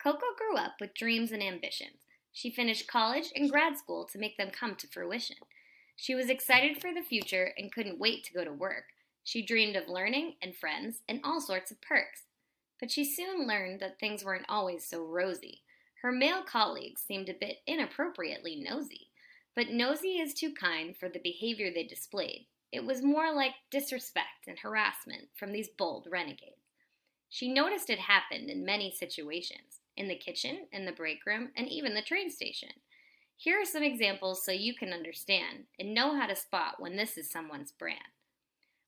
Coco grew up with dreams and ambitions. She finished college and grad school to make them come to fruition. She was excited for the future and couldn't wait to go to work. She dreamed of learning and friends and all sorts of perks. But she soon learned that things weren't always so rosy. Her male colleagues seemed a bit inappropriately nosy. But nosy is too kind for the behavior they displayed. It was more like disrespect and harassment from these bold renegades. She noticed it happened in many situations, in the kitchen, in the break room, and even the train station. Here are some examples so you can understand and know how to spot when this is someone's brand.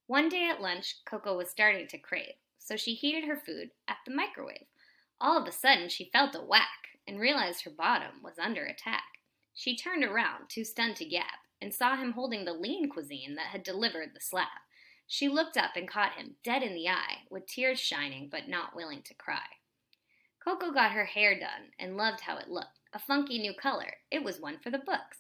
One day at lunch, Coco was starting to crave, so she heated her food at the microwave. All of a sudden, she felt a whack and realized her bottom was under attack. She turned around, too stunned to gap, and saw him holding the lean cuisine that had delivered the slab. She looked up and caught him dead in the eye, with tears shining but not willing to cry. Coco got her hair done and loved how it looked. A funky new color. It was one for the books.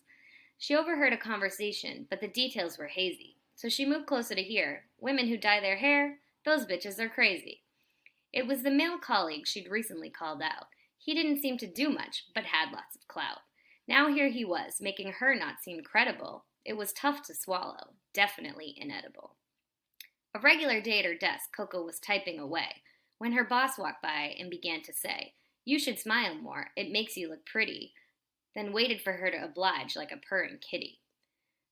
She overheard a conversation, but the details were hazy, so she moved closer to hear. Women who dye their hair, those bitches are crazy. It was the male colleague she'd recently called out. He didn't seem to do much, but had lots of clout. Now here he was, making her not seem credible. It was tough to swallow, definitely inedible. A regular day at her desk, Coco was typing away, when her boss walked by and began to say, "You should smile more, it makes you look pretty," then waited for her to oblige like a purring kitty.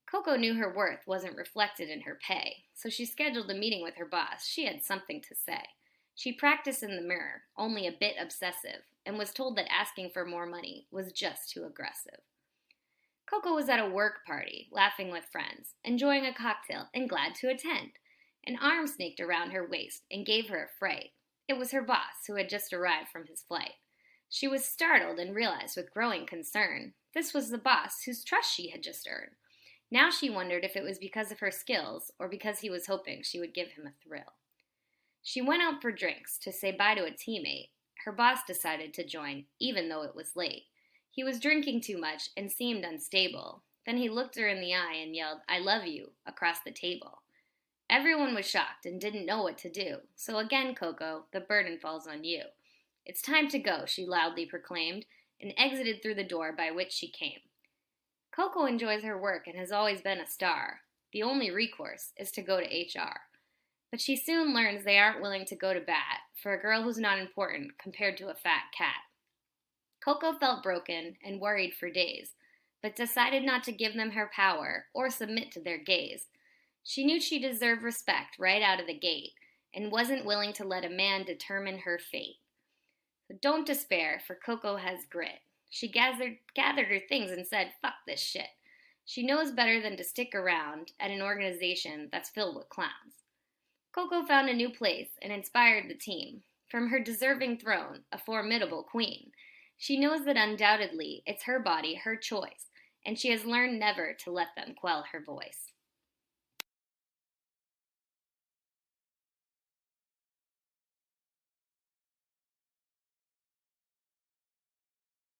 Coco knew her worth wasn't reflected in her pay, so she scheduled a meeting with her boss. She had something to say. She practiced in the mirror, only a bit obsessive, and was told that asking for more money was just too aggressive. Coco was at a work party, laughing with friends, enjoying a cocktail, and glad to attend. An arm snaked around her waist and gave her a fright. It was her boss, who had just arrived from his flight. She was startled and realized with growing concern this was the boss whose trust she had just earned. Now she wondered if it was because of her skills or because he was hoping she would give him a thrill. She went out for drinks to say bye to a teammate. Her boss decided to join, even though it was late. He was drinking too much and seemed unstable. Then he looked her in the eye and yelled, "I love you," across the table. Everyone was shocked and didn't know what to do. So again, Coco, the burden falls on you. "It's time to go," she loudly proclaimed, and exited through the door by which she came. Coco enjoys her work and has always been a star. The only recourse is to go to HR. But she soon learns they aren't willing to go to bat for a girl who's not important compared to a fat cat. Coco felt broken and worried for days, but decided not to give them her power or submit to their gaze. She knew she deserved respect right out of the gate and wasn't willing to let a man determine her fate. But don't despair, for Coco has grit. She gathered her things and said, "Fuck this shit." She knows better than to stick around at an organization that's filled with clowns. Coco found a new place and inspired the team. From her deserving throne, a formidable queen. She knows that undoubtedly it's her body, her choice, and she has learned never to let them quell her voice.